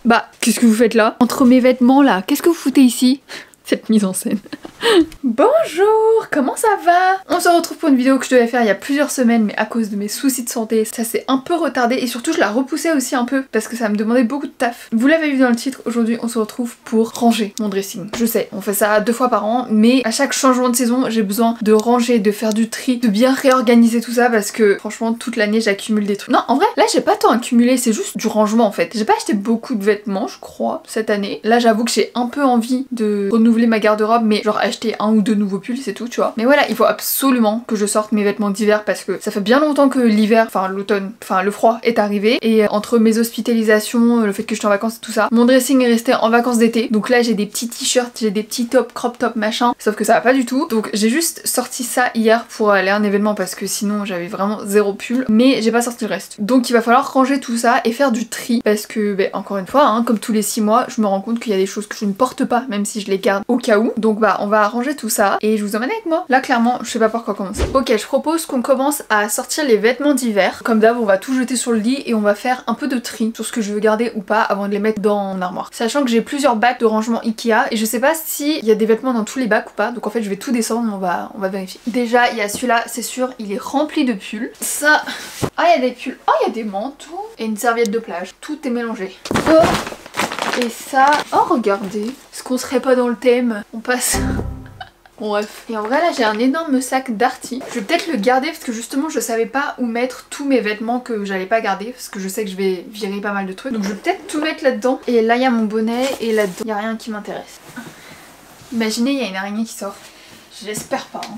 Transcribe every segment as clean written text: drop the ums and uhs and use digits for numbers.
Bah, qu'est-ce que vous faites là? Entre mes vêtements là, qu'est-ce que vous foutez ici? Cette mise en scène. Bonjour, comment ça va? On se retrouve pour une vidéo que je devais faire il y a plusieurs semaines, mais à cause de mes soucis de santé, ça s'est un peu retardé et surtout je la repoussais aussi un peu parce que ça me demandait beaucoup de taf. Vous l'avez vu dans le titre, aujourd'hui on se retrouve pour ranger mon dressing. Je sais, on fait ça 2 fois par an, mais à chaque changement de saison, j'ai besoin de ranger, de faire du tri, de bien réorganiser tout ça parce que franchement toute l'année j'accumule des trucs. Non, en vrai, là j'ai pas tant accumulé, c'est juste du rangement en fait. J'ai pas acheté beaucoup de vêtements, je crois, cette année. Là j'avoue que j'ai un peu envie de renouveler ma garde-robe, mais genre acheter 1 ou 2 nouveaux pulls, c'est tout, tu vois. Mais voilà, il faut absolument que je sorte mes vêtements d'hiver parce que ça fait bien longtemps que l'hiver, enfin l'automne, enfin le froid est arrivé. Et entre mes hospitalisations, le fait que je suis en vacances et tout ça, mon dressing est resté en vacances d'été. Donc là j'ai des petits t-shirts, j'ai des petits tops, crop top, machin. Sauf que ça va pas du tout. Donc j'ai juste sorti ça hier pour aller à un événement parce que sinon j'avais vraiment 0 pull. Mais j'ai pas sorti le reste. Donc il va falloir ranger tout ça et faire du tri parce que, bah, encore une fois, hein, comme tous les 6 mois, je me rends compte qu'il y a des choses que je ne porte pas, même si je les garde au cas où. Donc bah on va arranger tout ça et je vous emmène avec moi. Là clairement je sais pas par quoi commencer. Ok, je propose qu'on commence à sortir les vêtements d'hiver. Comme d'hab on va tout jeter sur le lit et on va faire un peu de tri sur ce que je veux garder ou pas avant de les mettre dans mon armoire. Sachant que j'ai plusieurs bacs de rangement Ikea et je sais pas s'il y a des vêtements dans tous les bacs ou pas. Donc en fait je vais tout descendre, on va vérifier. Déjà il y a celui-là, c'est sûr, il est rempli de pulls. Ça... Ah il y a des pulls, oh il y a des manteaux et une serviette de plage. Tout est mélangé. Oh. Et ça... Oh regardez, est-ce qu'on serait pas dans le thème? On passe... Bref. Et en vrai là j'ai un énorme sac Darty. Je vais peut-être le garder parce que justement je savais pas où mettre tous mes vêtements que j'allais pas garder parce que je sais que je vais virer pas mal de trucs. Donc je vais peut-être tout mettre là-dedans. Et là il y a mon bonnet et là-dedans il y a rien qui m'intéresse. Imaginez il y a une araignée qui sort. J'espère pas. Hein.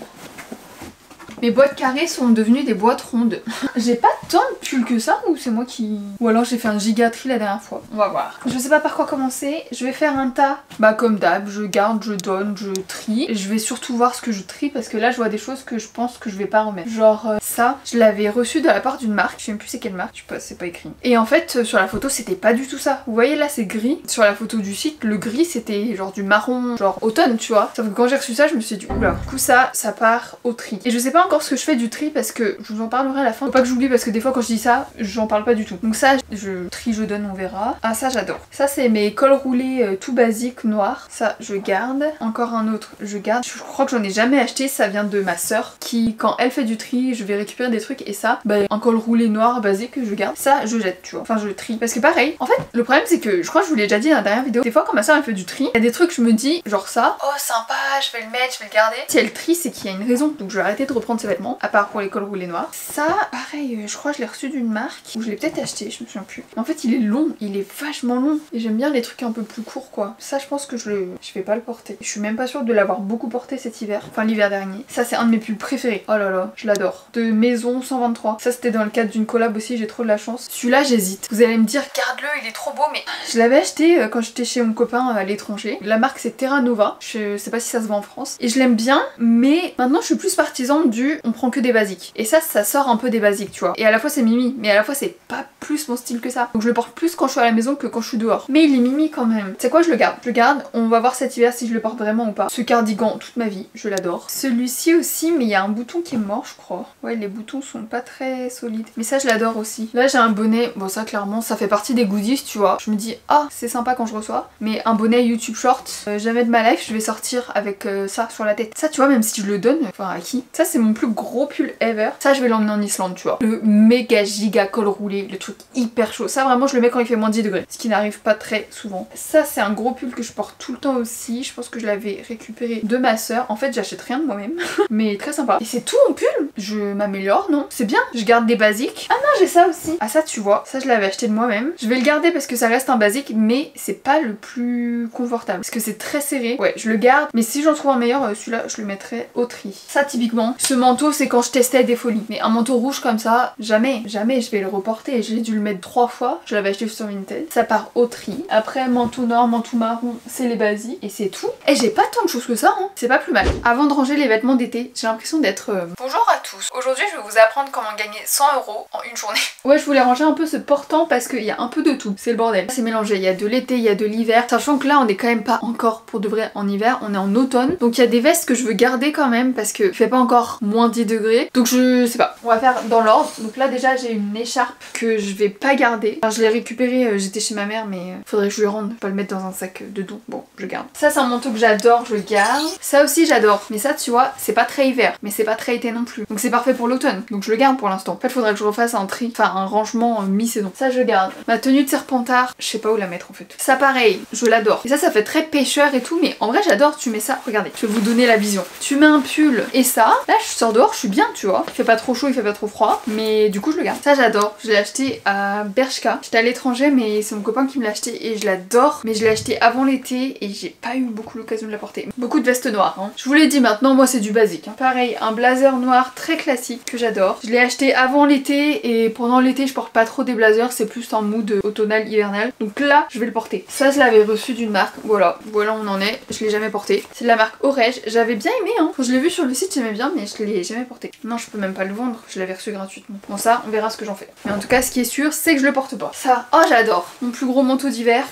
Mes boîtes carrées sont devenues des boîtes rondes. J'ai pas tant de pulls que ça ou c'est moi qui... Ou alors j'ai fait un giga tri la dernière fois. On va voir. Je sais pas par quoi commencer. Je vais faire un tas. Bah comme d'hab, je garde, je donne, je trie. Et je vais surtout voir ce que je trie parce que là je vois des choses que je pense que je vais pas remettre. Genre ça, je l'avais reçu de la part d'une marque. Je sais même plus c'est quelle marque, je sais pas, c'est pas écrit. Et en fait sur la photo c'était pas du tout ça. Vous voyez là c'est gris. Sur la photo du site, le gris c'était genre du marron, genre automne tu vois. Sauf que quand j'ai reçu ça je me suis dit oula. Du coup ça part au tri. Et je sais pas encore ce que je fais du tri parce que je vous en parlerai à la fin. Faut pas que j'oublie parce que des fois quand je dis ça, j'en parle pas du tout. Donc ça, je trie, je donne, on verra. Ah ça j'adore. Ça c'est mes cols roulés tout basiques noirs. Ça je garde. Encore un autre, je garde. Je crois que j'en ai jamais acheté, ça vient de ma soeur qui quand elle fait du tri, je vais récupérer des trucs et ça, bah un col roulé noir basique que je garde. Ça je jette, tu vois. Enfin je trie. Parce que pareil, en fait le problème c'est que je crois que je vous l'ai déjà dit dans la dernière vidéo. Des fois quand ma soeur elle fait du tri, il y a des trucs je me dis genre ça. Oh sympa, je vais le mettre, je vais le garder. Si elle trie c'est qu'il y a une raison. Donc je vais arrêter de reprendre ses vêtements. À part pour les cols roulés noirs. Ça, pareil, je crois que je l'ai reçu d'une marque ou je l'ai peut-être acheté, je me souviens plus. En fait, il est long, il est vachement long et j'aime bien les trucs un peu plus courts quoi. Ça, je pense que je vais pas le porter. Je suis même pas sûre de l'avoir beaucoup porté cet hiver, enfin l'hiver dernier. Ça, c'est un de mes pulls préférés. Oh là là, je l'adore. De Maison 123. Ça, c'était dans le cadre d'une collab aussi, j'ai trop de la chance. Celui-là, j'hésite. Vous allez me dire, garde-le, il est trop beau, mais je l'avais acheté quand j'étais chez mon copain à l'étranger. La marque, c'est Terra Nova. Je sais pas si ça se vend en France. Et je l'aime bien, mais maintenant, je suis plus partisan du on prend que des basiques. Et ça sort un peu des basiques, tu vois. Et à la fois c'est mimi, mais à la fois c'est pas plus mon style que ça. Donc je le porte plus quand je suis à la maison que quand je suis dehors. Mais il est mimi quand même. C'est quoi, je le garde. Je le garde, on va voir cet hiver si je le porte vraiment ou pas. Ce cardigan, toute ma vie, je l'adore. Celui-ci aussi, mais il y a un bouton qui est mort, je crois. Ouais, les boutons sont pas très solides. Mais ça, je l'adore aussi. Là, j'ai un bonnet. Bon, ça, clairement, ça fait partie des goodies, tu vois. Je me dis, ah, c'est sympa quand je reçois. Mais un bonnet YouTube Short, jamais de ma life, je vais sortir avec ça sur la tête. Ça, tu vois, même si je le donne, enfin, à qui? Ça, c'est mon plus gros pull ever. Ça, je vais l'emmener en Islande, tu vois. Le méga giga col roulé, le truc hyper chaud. Ça, vraiment, je le mets quand il fait moins 10 degrés. Ce qui n'arrive pas très souvent. Ça, c'est un gros pull que je porte tout le temps aussi. Je pense que je l'avais récupéré de ma soeur. En fait, j'achète rien de moi-même. Mais très sympa. Et c'est tout mon pull. Je m'améliore, non? C'est bien. Je garde des basiques. Ah non, j'ai ça aussi. Ah, ça, tu vois. Ça, je l'avais acheté de moi-même. Je vais le garder parce que ça reste un basique, mais c'est pas le plus confortable. Parce que c'est très serré. Ouais, je le garde. Mais si j'en trouve un meilleur, celui-là, je le mettrai au tri. Ça, typiquement, ce manteau, c'est quand je testais des folies. Mais un manteau rouge comme ça, jamais je vais le reporter. J'ai dû le mettre 3 fois, je l'avais acheté sur Vinted. Ça part au tri. Après, manteau noir, manteau marron, c'est les basiques. Et c'est tout. Et j'ai pas tant de choses que ça, hein. C'est pas plus mal. Avant de ranger les vêtements d'été, j'ai l'impression d'être... Bonjour à tous. Aujourd'hui, je vais vous apprendre comment gagner 100 € en une journée. Ouais, je voulais ranger un peu ce portant parce qu'il y a un peu de tout. C'est le bordel. C'est mélangé. Il y a de l'été, il y a de l'hiver. Sachant que là, on est quand même pas encore pour de vrai en hiver. On est en automne. Donc il y a des vestes que je veux garder quand même parce que il fait pas encore moins 10 degrés. Donc je sais pas, on va faire dans l'ordre. Donc là déjà j'ai une écharpe que je vais pas garder. Enfin, je l'ai récupérée, j'étais chez ma mère mais faudrait que je lui rende, pas le mettre dans un sac de dos. Bon, je garde. Ça c'est un manteau que j'adore, je le garde. Ça aussi j'adore, mais ça tu vois, c'est pas très hiver, mais c'est pas très été non plus. Donc c'est parfait pour l'automne, donc je le garde pour l'instant. En fait faudrait que je refasse un tri, enfin un rangement mi-saison. Ça je garde. Ma tenue de serpentard, je sais pas où la mettre en fait. Ça pareil, je l'adore. Et ça fait très pêcheur et tout, mais en vrai j'adore, tu mets ça, regardez, je vais vous donner la vision. Tu mets un pull et ça, là je sors dehors, je suis bien tu vois. Il fait pas trop chaud, il fait pas trop froid, mais du coup je le garde. Ça j'adore, je l'ai acheté à Bershka. J'étais à l'étranger mais c'est mon copain qui me l'a acheté et je l'adore. Mais je l'ai acheté avant l'été et j'ai pas eu beaucoup l'occasion de la porter. Beaucoup de vestes noires hein. Je vous l'ai dit maintenant, moi c'est du basique hein. Pareil, un blazer noir très classique que j'adore. Je l'ai acheté avant l'été et pendant l'été je porte pas trop des blazers, c'est plus en mood automnal hivernal. Donc là je vais le porter. Ça je l'avais reçu d'une marque, voilà où on en est. Je l'ai jamais porté. C'est de la marque Orège, j'avais bien aimé hein. Quand je l'ai vu sur le site j'aimais bien mais je l'ai jamais porté. Non je peux même pas le vendre, je l'avais reçu gratuitement. Bon ça on verra ce que j'en fais. Mais en tout cas ce qui est sûr c'est que je le porte pas. Ça, oh j'adore. Mon plus gros manteau d'hiver.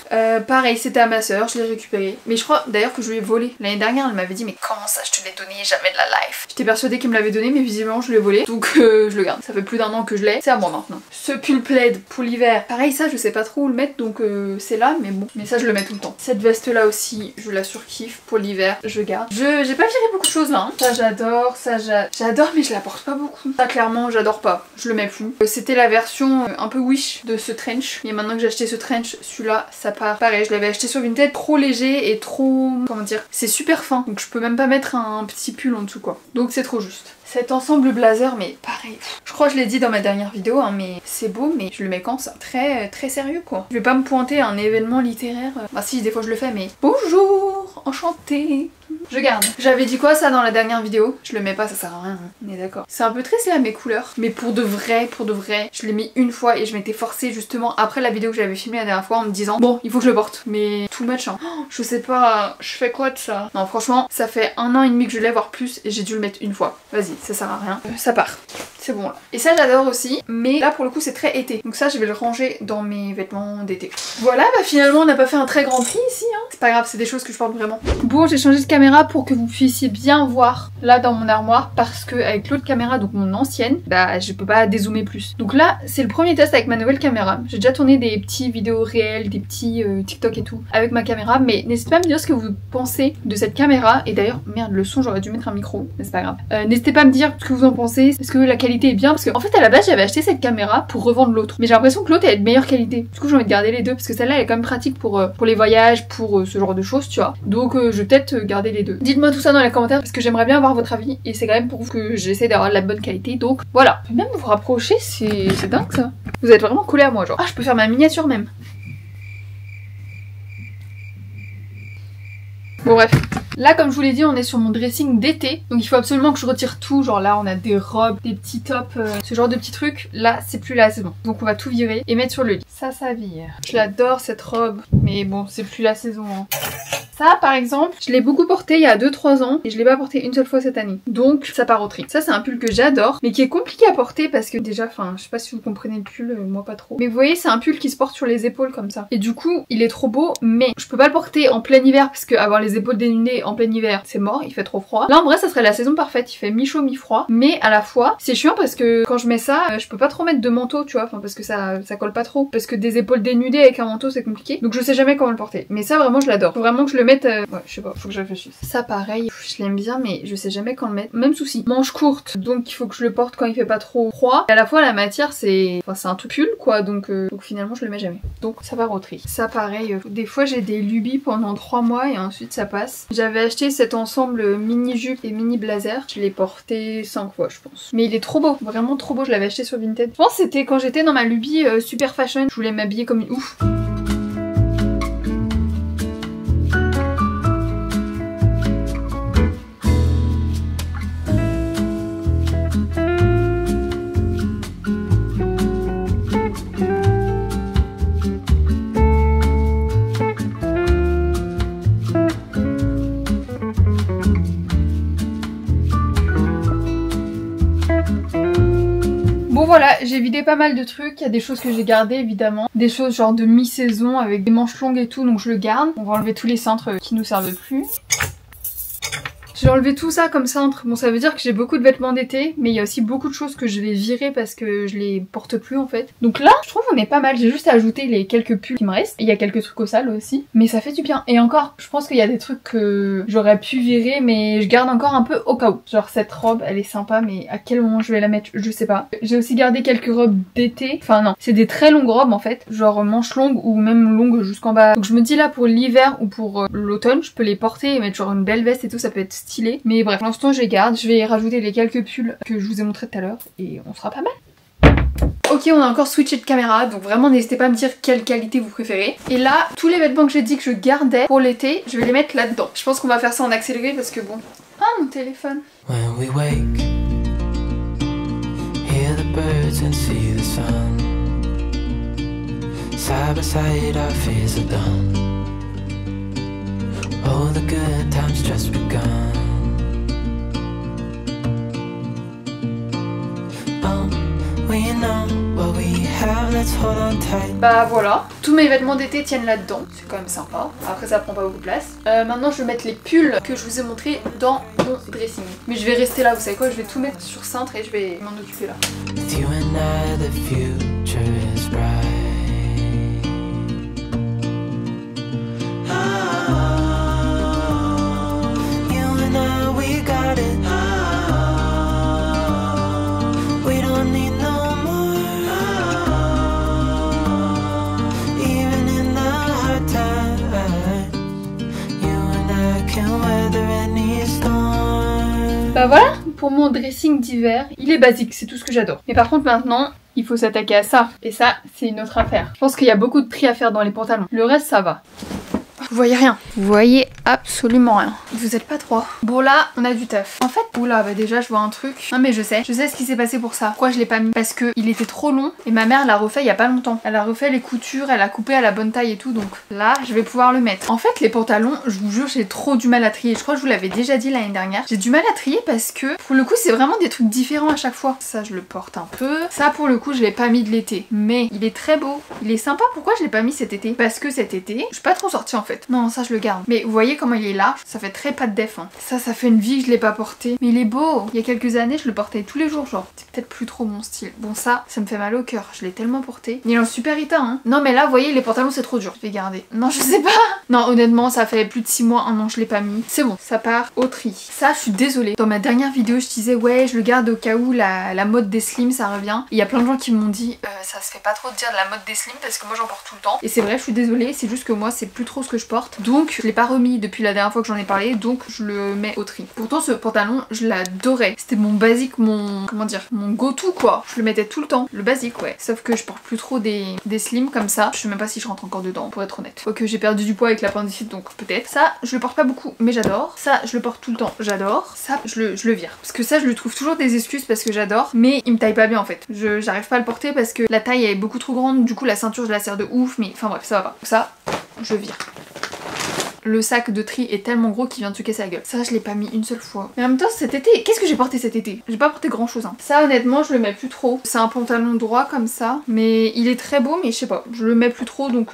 Pareil c'était à ma soeur, je l'ai récupéré. Mais je crois d'ailleurs que je lui ai volé. L'année dernière elle m'avait dit mais comment ça je te l'ai donné, jamais de la life. J'étais persuadée qu'elle me l'avait donné mais visiblement je l'ai volé. Donc je le garde. Ça fait plus d'un an que je l'ai. C'est à moi maintenant. Ce pull plaid pour l'hiver. Pareil ça je sais pas trop où le mettre donc c'est là mais bon. Mais ça je le mets tout le temps. Cette veste là aussi je la surkiffe pour l'hiver. Je garde. J'ai pas viré beaucoup de choses là. Hein. Ça j'adore. Ça j'adore mais je la porte pas beaucoup. Ça clairement j'adore pas. Je le mets plus. C'était la version un peu wish de ce trench. Et maintenant que j'ai acheté ce trench, celui-là ça part. Pareil je l'avais acheté sur Vinted, trop léger et trop... comment dire, c'est super fin. Donc je peux même pas mettre un petit pull en dessous quoi. Donc c'est trop juste. Cet ensemble blazer, mais pareil, je crois que je l'ai dit dans ma dernière vidéo, hein, mais c'est beau, mais je le mets quand ça très très sérieux quoi. Je vais pas me pointer à un événement littéraire. Bah si, des fois je le fais, mais bonjour, enchantée. Je garde. J'avais dit quoi ça dans la dernière vidéo? Je le mets pas, ça sert à rien, hein. On est d'accord. C'est un peu triste là mes couleurs, mais pour de vrai, je l'ai mis une fois et je m'étais forcée justement après la vidéo que j'avais filmée la dernière fois en me disant bon, il faut que je le porte. Mais too much hein. Oh, je sais pas, je fais quoi de ça? Non franchement, ça fait 1 an et demi que je l'ai, voire plus, et j'ai dû le mettre une fois. Vas-y, ça sert à rien. Ça part. C'est bon là. Et ça j'adore aussi, mais là pour le coup c'est très été. Donc ça je vais le ranger dans mes vêtements d'été. Voilà, bah finalement on n'a pas fait un très grand tri ici hein. C'est pas grave, c'est des choses que je porte vraiment. Bon, j'ai changé de caméra pour que vous puissiez bien voir là dans mon armoire parce que avec l'autre caméra, donc mon ancienne, bah je peux pas dézoomer plus. Donc là c'est le premier test avec ma nouvelle caméra. J'ai déjà tourné des petits vidéos réelles, des petits TikTok et tout avec ma caméra, mais n'hésitez pas à me dire ce que vous pensez de cette caméra. Et d'ailleurs, merde, le son, j'aurais dû mettre un micro, mais c'est pas grave. N'hésitez pas à me dire ce que vous en pensez, est-ce que la qualité est bien, parce que en fait à la base j'avais acheté cette caméra pour revendre l'autre, mais j'ai l'impression que l'autre est de meilleure qualité. Du coup j'ai envie de garder les deux parce que celle-là elle est quand même pratique pour les voyages, pour ce genre de choses, tu vois. Donc je vais peut-être garder les deux. Dites-moi tout ça dans les commentaires parce que j'aimerais bien avoir votre avis et c'est quand même pour vous que j'essaie d'avoir de la bonne qualité. Donc voilà. Je peux même vous rapprocher, c'est dingue ça. Vous êtes vraiment collés à moi genre. Ah je peux faire ma miniature même. Bon bref. Là comme je vous l'ai dit on est sur mon dressing d'été. Donc il faut absolument que je retire tout. Genre là on a des robes, des petits tops, ce genre de petits trucs. Là c'est plus la saison. Donc on va tout virer et mettre sur le lit. Ça vire. Je l'adore cette robe. Mais bon c'est plus la saison hein. Ça par exemple, je l'ai beaucoup porté il y a 2-3 ans et je l'ai pas porté une seule fois cette année. Donc ça part au tri. Ça c'est un pull que j'adore mais qui est compliqué à porter parce que déjà, enfin je sais pas si vous comprenez le pull, moi pas trop. Mais vous voyez c'est un pull qui se porte sur les épaules comme ça. Et du coup il est trop beau mais je peux pas le porter en plein hiver parce que avoir les épaules dénudées en plein hiver c'est mort, il fait trop froid. Là en vrai ça serait la saison parfaite, il fait mi-chaud mi-froid. Mais à la fois c'est chiant parce que quand je mets ça, je peux pas trop mettre de manteau tu vois, enfin parce que ça colle pas trop. Parce que des épaules dénudées avec un manteau c'est compliqué. Donc je sais jamais comment le porter. Mais ça vraiment je l'adore. Faut vraiment que je le mette... Ouais je sais pas, faut que je réfléchisse. Ça pareil, je l'aime bien mais je sais jamais quand le mettre. Même souci. Manche courte, donc il faut que je le porte quand il fait pas trop froid. Et à la fois la matière c'est... Enfin c'est un tout pull quoi, donc finalement je le mets jamais. Donc ça part au tri. Ça pareil, des fois j'ai des lubies pendant 3 mois et ensuite ça passe. J'avais acheté cet ensemble mini jupe et mini blazer. Je l'ai porté 5 fois je pense. Mais il est trop beau, vraiment trop beau, je l'avais acheté sur Vinted. Je pense que c'était quand j'étais dans ma lubie super fashion. Je voulais m'habiller comme une ouf. Bon voilà, j'ai vidé pas mal de trucs, il y a des choses que j'ai gardées évidemment, des choses genre de mi-saison avec des manches longues et tout, donc je le garde. On va enlever tous les cintres qui nous servent plus. J'ai enlevé tout ça comme cintre. Bon, ça veut dire que j'ai beaucoup de vêtements d'été, mais il y a aussi beaucoup de choses que je vais virer parce que je les porte plus en fait. Donc là, je trouve on est pas mal. J'ai juste à ajouter les quelques pulls qui me restent. Il y a quelques trucs au sale aussi, mais ça fait du bien. Et encore, je pense qu'il y a des trucs que j'aurais pu virer, mais je garde encore un peu au cas où. Genre cette robe, elle est sympa, mais à quel moment je vais la mettre, je sais pas. J'ai aussi gardé quelques robes d'été. Enfin non, c'est des très longues robes en fait, genre manches longues ou même longues jusqu'en bas. Donc je me dis là pour l'hiver ou pour l'automne, je peux les porter et mettre genre une belle veste et tout, ça peut être stylé. Mais bref, pour l'instant je les garde. Je vais rajouter les quelques pulls que je vous ai montré tout à l'heure et on sera pas mal. Ok, on a encore switché de caméra, donc vraiment n'hésitez pas à me dire quelle qualité vous préférez. Et là, tous les vêtements que j'ai dit que je gardais pour l'été, je vais les mettre là-dedans. Je pense qu'on va faire ça en accéléré parce que bon... Ah, mon téléphone. When we wake, hear the birds and see the sun. Side by side our fears are done. Oh, the good times just begun. We know what we have, let's hold on tight. Bah voilà, tous mes vêtements d'été tiennent là-dedans, c'est quand même sympa. Après ça prend pas beaucoup de place. Maintenant je vais mettre les pulls que je vous ai montrés dans mon dressing. Mais je vais rester là, vous savez quoi, je vais tout mettre sur cintre et je vais m'en occuper là. With you and I, the future is bright. You and I, we got it. We don't need no more. Even in the hard times, you and I can weather any storm. Bah voilà, pour mon dressing d'hiver, il est basique, c'est tout ce que j'adore. Mais par contre maintenant, il faut s'attaquer à ça. Et ça, c'est une autre affaire. Je pense qu'il y a beaucoup de tri à faire dans les pantalons. Le reste, ça va. Vous voyez rien. Vous voyez absolument rien. Vous êtes pas trois. Bon là, on a du taf. En fait, oula, bah déjà je vois un truc. Non mais je sais ce qui s'est passé pour ça. Pourquoi je l'ai pas mis? Parce que il était trop long et ma mère l'a refait il y a pas longtemps. Elle a refait les coutures, elle a coupé à la bonne taille et tout, donc là je vais pouvoir le mettre. En fait les pantalons, je vous jure, j'ai trop du mal à trier. Je crois que je vous l'avais déjà dit l'année dernière. J'ai du mal à trier parce que pour le coup c'est vraiment des trucs différents à chaque fois. Ça je le porte un peu. Ça pour le coup je l'ai pas mis de l'été. Mais il est très beau. Il est sympa. Pourquoi je l'ai pas mis cet été? Parce que cet été, je suis pas trop sortie en fait. Non, ça je le garde. Mais vous voyez comment il est large, ça fait très pas de def. Hein. Ça fait une vie que je l'ai pas porté. Mais il est beau. Il y a quelques années, je le portais tous les jours, genre. C'est peut-être plus trop mon style. Bon ça me fait mal au cœur. Je l'ai tellement porté. Il est en super état, hein. Non mais là, vous voyez, les pantalons c'est trop dur. Je vais garder. Non, je sais pas. Non, honnêtement, ça fait plus de 6 mois, 1 an, je l'ai pas mis. C'est bon, ça part au tri. Ça, je suis désolée. Dans ma dernière vidéo, je disais ouais, je le garde au cas où la mode des slims, ça revient. Il y a plein de gens qui m'ont dit ça se fait pas trop de dire de la mode des slims parce que moi j'en porte tout le temps. Et c'est vrai, je suis désolée. C'est juste que moi, c'est plus trop ce que je porte. Donc, je l'ai pas remis depuis la dernière fois que j'en ai parlé, donc je le mets au tri. Pourtant ce pantalon je l'adorais, c'était mon basique, mon comment dire, mon go-to quoi, je le mettais tout le temps, le basique ouais, sauf que je porte plus trop des slims comme ça, je sais même pas si je rentre encore dedans pour être honnête. Quoique j'ai perdu du poids avec l'appendicite donc peut-être. Ça je le porte pas beaucoup mais j'adore, ça je le porte tout le temps, j'adore, ça je le vire. Parce que ça je lui trouve toujours des excuses parce que j'adore, mais il me taille pas bien en fait. J'arrive pas à le porter parce que la taille est beaucoup trop grande, du coup la ceinture je la serre de ouf, mais enfin bref ça va pas. Ça je vire. Le sac de tri est tellement gros qu'il vient de se casser la gueule. Ça je l'ai pas mis une seule fois. Mais en même temps cet été, qu'est-ce que j'ai porté cet été? J'ai pas porté grand chose hein. Ça honnêtement je le mets plus trop. C'est un pantalon droit comme ça. Mais il est très beau mais je sais pas. Je le mets plus trop donc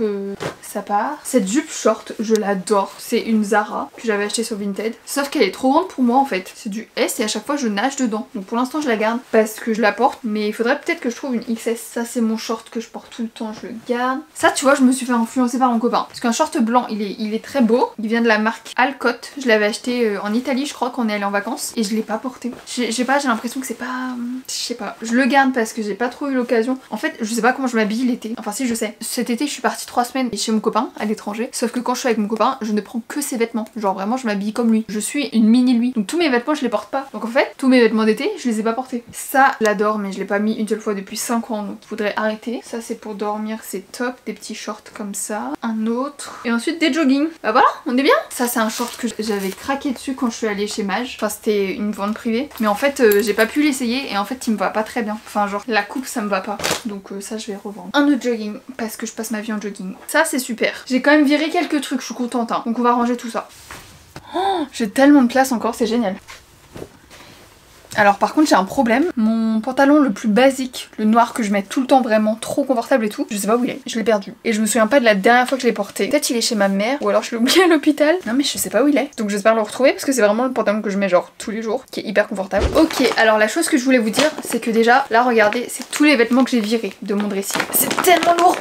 ça part. Cette jupe short je l'adore. C'est une Zara que j'avais acheté sur Vinted. Sauf qu'elle est trop grande pour moi en fait. C'est du S et à chaque fois je nage dedans. Donc pour l'instant je la garde parce que je la porte. Mais il faudrait peut-être que je trouve une XS. Ça c'est mon short que je porte tout le temps. Je le garde. Ça tu vois je me suis fait influencer par mon copain. Parce qu'un short blanc il est très beau. Il vient de la marque Alcott. Je l'avais acheté en Italie je crois quand on est allé en vacances. Et je l'ai pas porté. J'ai l'impression que c'est pas... Je sais pas. Je le garde parce que j'ai pas trop eu l'occasion. En fait je sais pas comment je m'habille l'été. Enfin si je sais. Cet été je suis partie 3 semaines chez mon copain à l'étranger. Sauf que quand je suis avec mon copain je ne prends que ses vêtements. Genre vraiment je m'habille comme lui. Je suis une mini lui. Donc tous mes vêtements je les porte pas. Donc en fait tous mes vêtements d'été je les ai pas portés. Ça je l'adore mais je l'ai pas mis une seule fois depuis 5 ans donc faudrait arrêter. Ça c'est pour dormir, c'est top. Des petits shorts comme ça. Un autre. Et ensuite des joggings. Bah voilà on est bien. Ça c'est un short que j'avais craqué dessus quand je suis allée chez Mage. Enfin c'était une vente privée. Mais en fait j'ai pas pu l'essayer et en fait il me va pas très bien. Enfin genre la coupe ça me va pas. Donc ça je vais revendre. Un autre jogging parce que je passe ma vie en jogging. Ça c'est super. J'ai quand même viré quelques trucs, je suis contente hein. Donc on va ranger tout ça. Oh, j'ai tellement de place encore, c'est génial. Alors par contre j'ai un problème, mon pantalon le plus basique, le noir que je mets tout le temps vraiment trop confortable et tout, je sais pas où il est, je l'ai perdu. Et je me souviens pas de la dernière fois que je l'ai porté. Peut-être il est chez ma mère ou alors je l'ai oublié à l'hôpital. Non mais je sais pas où il est. Donc j'espère le retrouver parce que c'est vraiment le pantalon que je mets genre tous les jours, qui est hyper confortable. Ok, alors la chose que je voulais vous dire, c'est que déjà, là regardez, c'est tous les vêtements que j'ai virés de mon dressing. C'est tellement lourd.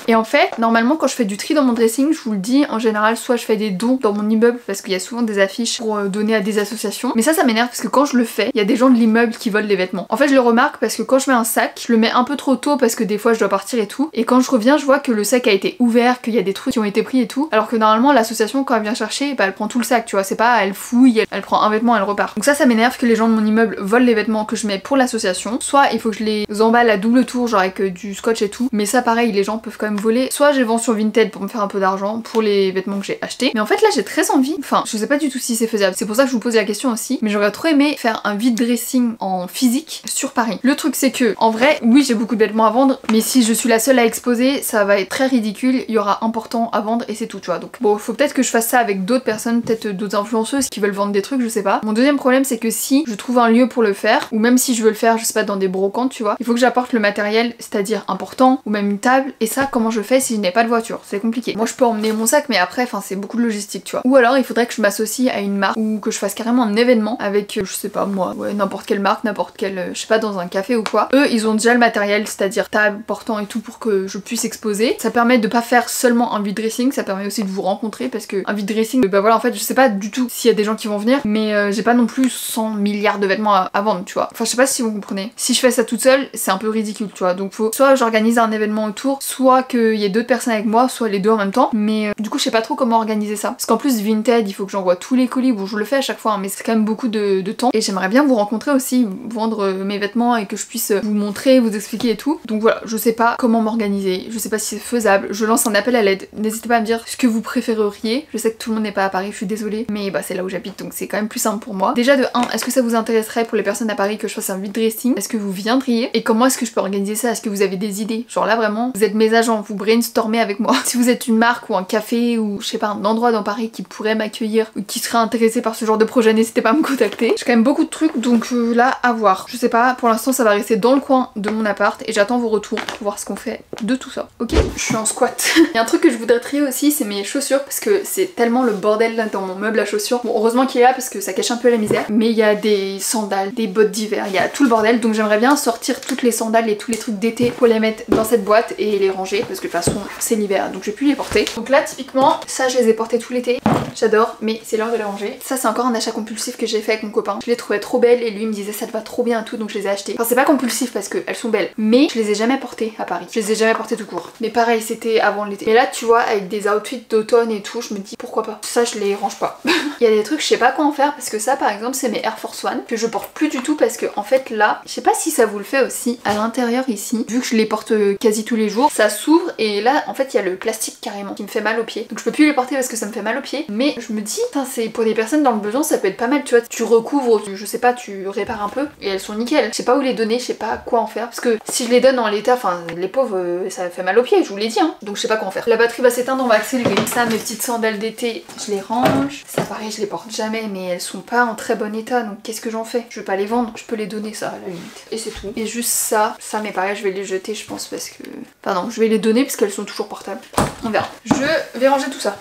Et en fait, normalement quand je fais du tri dans mon dressing, je vous le dis, en général soit je fais des dons dans mon immeuble parce qu'il y a souvent des affiches pour donner à des associations. Mais ça m'énerve parce que quand je le fais, il y a des gens de l'immeuble qui volent les vêtements. En fait je le remarque parce que quand je mets un sac, je le mets un peu trop tôt parce que des fois je dois partir et tout. Et quand je reviens, je vois que le sac a été ouvert, qu'il y a des trucs qui ont été pris et tout. Alors que normalement l'association quand elle vient chercher, bah elle prend tout le sac, tu vois. C'est pas elle fouille, elle prend un vêtement, elle repart. Donc ça m'énerve que les gens de mon immeuble volent les vêtements que je mets pour l'association. Soit il faut que je les emballe à double tour, genre avec du scotch et tout. Mais ça pareil, les gens peuvent quand même voler. Soit je les vends sur Vinted pour me faire un peu d'argent pour les vêtements que j'ai achetés. Mais en fait là j'ai très envie, enfin je sais pas du tout si c'est faisable, c'est pour ça que je vous pose la question aussi, mais j'aurais trop aimé faire un vide dressing en physique sur Paris. Le truc c'est que en vrai oui j'ai beaucoup de vêtements à vendre, mais si je suis la seule à exposer ça va être très ridicule, il y aura important à vendre et c'est tout, tu vois. Donc bon, faut peut-être que je fasse ça avec d'autres personnes, peut-être d'autres influenceuses qui veulent vendre des trucs, je sais pas. Mon deuxième problème c'est que si je trouve un lieu pour le faire, ou même si je veux le faire je sais pas dans des brocantes, tu vois, il faut que j'apporte le matériel, c'est-à-dire important, ou même une table, et ça comment je fais si je n'ai pas de voiture, c'est compliqué. Moi je peux emmener mon sac mais après enfin c'est beaucoup de logistique, tu vois. Ou alors il faudrait que je m'associe à une marque ou que je fasse carrément un événement avec je sais pas moi, ouais, n'importe quelle marque, n'importe quelle, je sais pas, dans un café ou quoi. Eux ils ont déjà le matériel, c'est-à-dire table, portant et tout pour que je puisse exposer. Ça permet de pas faire seulement un vide dressing, ça permet aussi de vous rencontrer parce que un vide dressing, bah voilà en fait je sais pas du tout s'il y a des gens qui vont venir, mais j'ai pas non plus 100 milliards de vêtements à vendre, tu vois. Enfin je sais pas si vous comprenez. Si je fais ça toute seule c'est un peu ridicule, tu vois. Donc faut soit j'organise un événement autour, soit qu'il y ait d'autres personnes avec moi, soit les deux en même temps. Mais du coup je sais pas trop comment organiser ça. Parce qu'en plus Vinted il faut que j'envoie tous les colis, bon je le fais à chaque fois hein, mais c'est quand même beaucoup de temps. Et j'aimerais bien vous rencontrer aussi, vendre mes vêtements et que je puisse vous montrer, vous expliquer et tout. Donc voilà, je sais pas comment m'organiser, je sais pas si c'est faisable. Je lance un appel à l'aide. N'hésitez pas à me dire ce que vous préféreriez. Je sais que tout le monde n'est pas à Paris, je suis désolée. Mais bah c'est là où j'habite donc c'est quand même plus simple pour moi. Déjà de 1, est-ce que ça vous intéresserait pour les personnes à Paris que je fasse un vide dressing? Est-ce que vous viendriez? Et comment est-ce que je peux organiser ça? Est-ce que vous avez des idées? Genre là vraiment, vous êtes mes agents, vous brainstormez avec moi. Si vous êtes une marque ou un café ou je sais pas un endroit dans Paris qui pourrait m'accueillir ou qui serait intéressé par ce genre de projet, n'hésitez pas à me contacter. J'ai quand même beaucoup de trucs donc là à voir. Je sais pas, pour l'instant ça va rester dans le coin de mon appart et j'attends vos retours pour voir ce qu'on fait de tout ça. Ok, je suis en squat. Il y a un truc que je voudrais trier aussi, c'est mes chaussures parce que c'est tellement le bordel là dans mon meuble à chaussures. Bon heureusement qu'il est là parce que ça cache un peu la misère, mais il y a des sandales, des bottes d'hiver, il y a tout le bordel donc j'aimerais bien sortir toutes les sandales et tous les trucs d'été pour les mettre dans cette boîte et les ranger parce que de toute façon c'est l'hiver donc je vais plus les porter. Donc là typiquement ça je les ai portés tout l'été, j'adore mais c'est l'heure de les ranger. Ça c'est encore un achat compulsif que j'ai fait avec mon copain. Je les trouvais trop belles et lui me disait ça te va trop bien et tout donc je les ai achetées. Enfin c'est pas compulsif parce qu'elles sont belles mais je les ai jamais portées à Paris. Je les ai jamais portées tout court. Mais pareil c'était avant l'été. Mais là tu vois avec des outfits d'automne et tout je me dis pourquoi pas. Ça je les range pas. Il y a des trucs je sais pas quoi en faire parce que ça par exemple c'est mes Air Force One que je porte plus du tout parce que en fait là je sais pas si ça vous le fait aussi à l'intérieur ici vu que je les porte quasi tous les jours ça s'ouvre et là en fait il y a le plastique carrément qui me fait mal aux pieds donc je peux plus les porter parce que ça me fait mal aux pieds mais je me dis c'est pour des personnes dans le besoin ça peut être pas mal tu vois, tu recouvres, je sais pas, tu répares un peu et elles sont nickel. Je sais pas où les donner, je sais pas quoi en faire parce que si je les donne en l'état, enfin les pauvres ça fait mal aux pieds, je vous l'ai dit hein, donc je sais pas quoi en faire. La batterie va s'éteindre, on va accélérer. Ça mes petites sandales d'été, je les range. Ça pareil je les porte jamais mais elles sont pas en très bon état donc qu'est-ce que j'en fais? Je vais pas les vendre, je peux les donner ça à la limite. Et c'est tout. Et juste ça mais pareil je vais les jeter je pense parce que... Pardon, je vais les donner parce qu'elles sont toujours portables. On verra. Je vais ranger tout ça.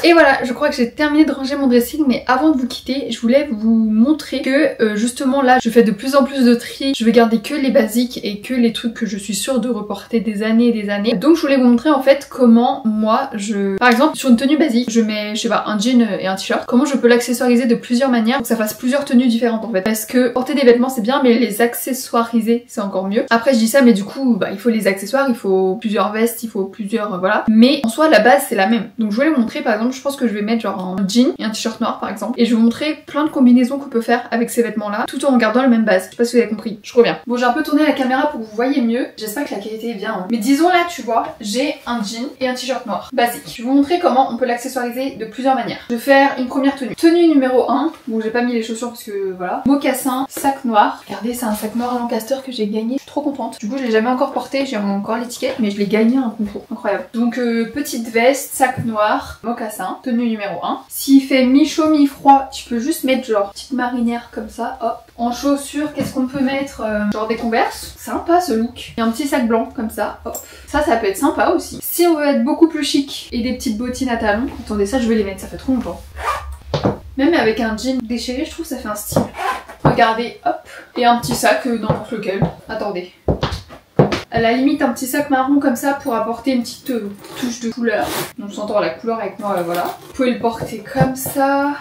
Et voilà, je crois que j'ai terminé de ranger mon dressing, mais avant de vous quitter, je voulais vous montrer que justement là, je fais de plus en plus de tri. Je vais garder que les basiques et que les trucs que je suis sûre de reporter des années et des années. Donc je voulais vous montrer en fait comment moi je... Par exemple, sur une tenue basique, je mets, je sais pas, un jean et un t-shirt. Comment je peux l'accessoiriser de plusieurs manières pour que ça fasse plusieurs tenues différentes en fait. Parce que porter des vêtements c'est bien, mais les accessoiriser c'est encore mieux. Après je dis ça, mais du coup, bah il faut les accessoires, il faut plusieurs vestes, il faut plusieurs... voilà. Mais en soi, la base c'est la même. Donc je voulais vous montrer par exemple, je pense que je vais mettre genre un jean et un t-shirt noir par exemple et je vais vous montrer plein de combinaisons qu'on peut faire avec ces vêtements là tout en gardant la même base. Je sais pas si vous avez compris, je reviens. Bon j'ai un peu tourné la caméra pour que vous voyez mieux, j'espère que la qualité est bien hein. Mais disons là tu vois, j'ai un jean et un t-shirt noir basique. Je vais vous montrer comment on peut l'accessoiriser de plusieurs manières. Je vais faire une première tenue. Tenue numéro 1, bon j'ai pas mis les chaussures parce que voilà. Mocassin, sac noir. Regardez c'est un sac noir à Lancaster que j'ai gagné, je suis trop contente. Du coup je l'ai jamais encore porté, j'ai encore l'étiquette mais je l'ai gagné à un concours, incroyable. Donc petite veste, sac noir, mocassin. ça, hein. Tenue numéro 1. S'il fait mi-chaud, mi-froid, tu peux juste mettre genre petite marinière comme ça, hop. En chaussures, qu'est-ce qu'on peut mettre? Genre des Converse. Sympa ce look. Et un petit sac blanc comme ça, hop. Ça peut être sympa aussi. Si on veut être beaucoup plus chic et des petites bottines à talons, attendez, ça je vais les mettre, ça fait trop longtemps. Même avec un jean déchiré, je trouve que ça fait un style. Regardez, hop. Et un petit sac, n'importe lequel. Attendez. À la limite, un petit sac marron comme ça pour apporter une petite touche de couleur. On s'entend la couleur avec moi, là, voilà. Vous pouvez le porter comme ça.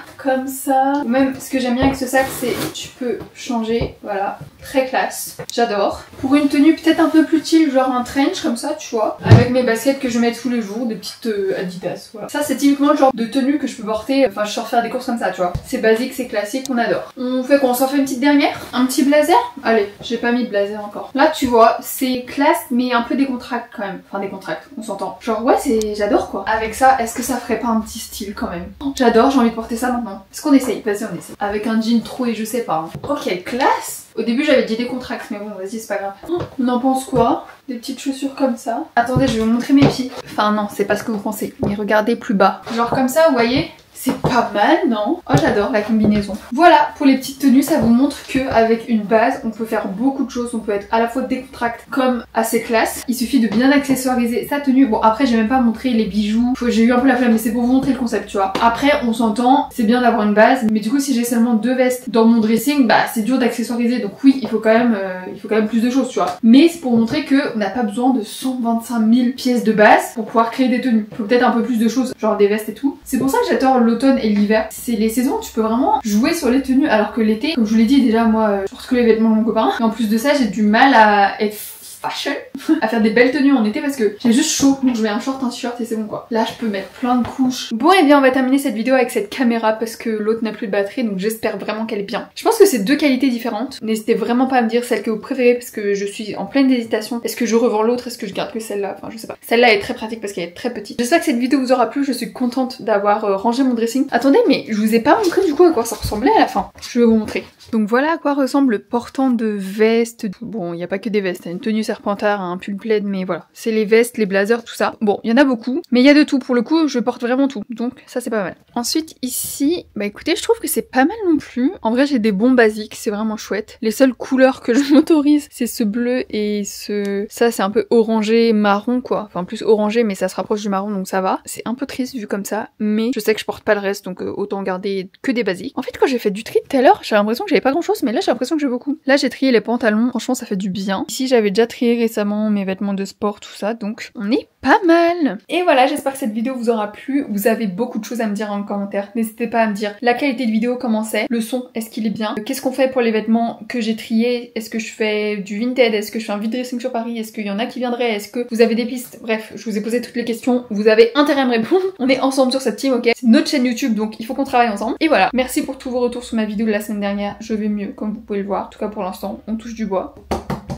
Ou même, ce que j'aime bien avec ce sac, c'est tu peux changer, voilà. Très classe. J'adore. Pour une tenue peut-être un peu plus chill, genre un trench comme ça, tu vois. Avec mes baskets que je mets tous les jours, des petites Adidas, voilà. Ça, c'est typiquement le genre de tenue que je peux porter. Enfin, je sors faire des courses comme ça, tu vois. C'est basique, c'est classique, on adore. On fait quoi? On s'en fait une petite dernière? Un petit blazer? Allez, j'ai pas mis de blazer encore. Là, tu vois, c'est classe, mais un peu décontracté quand même. Enfin, décontracté, on s'entend. Genre, ouais, j'adore quoi. Avec ça, est-ce que ça ferait pas un petit style quand même? J'adore, j'ai envie de porter ça maintenant. Est-ce qu'on essaye? Vas-y, on essaye. Avec un jean troué, je sais pas. Hein. Oh, quelle classe! Au début, j'avais dit décontracté, mais bon, vas-y, c'est pas grave. Oh, on en pense quoi? Des petites chaussures comme ça. Attendez, je vais vous montrer mes pieds. Enfin, non, c'est pas ce que vous pensez. Mais regardez plus bas. Genre comme ça, vous voyez? C'est pas mal, non? Oh, j'adore la combinaison. Voilà, pour les petites tenues, ça vous montre qu'avec une base, on peut faire beaucoup de choses. On peut être à la fois décontracté comme assez classe. Il suffit de bien accessoiriser sa tenue. Bon, après, j'ai même pas montré les bijoux. J'ai eu un peu la flemme, mais c'est pour vous montrer le concept, tu vois. Après, on s'entend, c'est bien d'avoir une base. Mais du coup, si j'ai seulement 2 vestes dans mon dressing, bah, c'est dur d'accessoiriser. Donc oui, il faut quand même plus de choses, tu vois. Mais c'est pour montrer qu'on n'a pas besoin de 125 000 pièces de base pour pouvoir créer des tenues. Il faut peut-être un peu plus de choses, genre des vestes et tout. C'est pour ça que j'adore l'automne et l'hiver. C'est les saisons où tu peux vraiment jouer sur les tenues, alors que l'été, comme je vous l'ai dit déjà, moi je porte que les vêtements de mon copain. Et en plus de ça, j'ai du mal à être fashion, à faire des belles tenues en été parce que j'ai juste chaud, donc je mets un short, un t-shirt et c'est bon quoi. Là je peux mettre plein de couches. Bon et bien on va terminer cette vidéo avec cette caméra parce que l'autre n'a plus de batterie, donc j'espère vraiment qu'elle est bien. Je pense que c'est 2 qualités différentes. N'hésitez vraiment pas à me dire celle que vous préférez parce que je suis en pleine hésitation. Est-ce que je revends l'autre? Est-ce que je garde que celle-là? Enfin je sais pas. Celle-là est très pratique parce qu'elle est très petite. J'espère que cette vidéo vous aura plu, je suis contente d'avoir rangé mon dressing. Attendez, mais je vous ai pas montré du coup à quoi ça ressemblait à la fin. Je vais vous montrer. Donc voilà à quoi ressemble le portant de veste. Bon, il n'y a pas que des vestes, une tenue serpentard, un pull plaid, mais voilà. C'est les vestes, les blazers, tout ça. Bon, il y en a beaucoup, mais il y a de tout. Pour le coup, je porte vraiment tout. Donc ça, c'est pas mal. Ensuite, ici, bah écoutez, je trouve que c'est pas mal non plus. En vrai, j'ai des bons basiques, c'est vraiment chouette. Les seules couleurs que je m'autorise, c'est ce bleu et ce... Ça, c'est un peu orangé, marron, quoi. Enfin, plus orangé, mais ça se rapproche du marron, donc ça va. C'est un peu triste vu comme ça, mais je sais que je porte pas le reste, donc autant garder que des basiques. En fait, quand j'ai fait du tri tout à l'heure, j'ai l'impression que j'avais pas grand chose, mais là, j'ai l'impression que j'ai beaucoup. Là, j'ai trié les pantalons, franchement, ça fait du bien. Ici, j'avais déjà trié récemment mes vêtements de sport, tout ça, donc on est pas mal. Et voilà, j'espère que cette vidéo vous aura plu. Vous avez beaucoup de choses à me dire en commentaire. N'hésitez pas à me dire la qualité de vidéo, comment c'est, le son, est-ce qu'il est bien, qu'est-ce qu'on fait pour les vêtements que j'ai triés, est-ce que je fais du Vinted, est-ce que je fais un vide dressing sur Paris, est-ce qu'il y en a qui viendraient, est-ce que vous avez des pistes, bref, je vous ai posé toutes les questions, vous avez intérêt à me répondre. On est ensemble sur cette team, ok? C'est notre chaîne YouTube, donc il faut qu'on travaille ensemble. Et voilà, merci pour tous vos retours sur ma vidéo de la semaine dernière, je vais mieux, comme vous pouvez le voir, en tout cas pour l'instant, on touche du bois.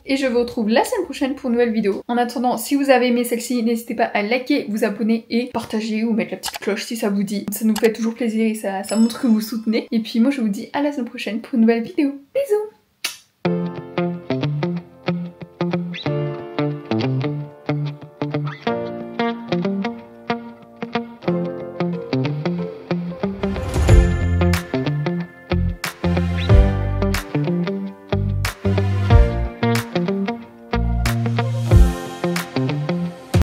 Et je vous retrouve la semaine prochaine pour une nouvelle vidéo. En attendant, si vous avez aimé celle-ci, n'hésitez pas à liker, vous abonner et partager ou mettre la petite cloche si ça vous dit. Ça nous fait toujours plaisir et ça montre que vous soutenez. Et puis moi je vous dis à la semaine prochaine pour une nouvelle vidéo. Bisous!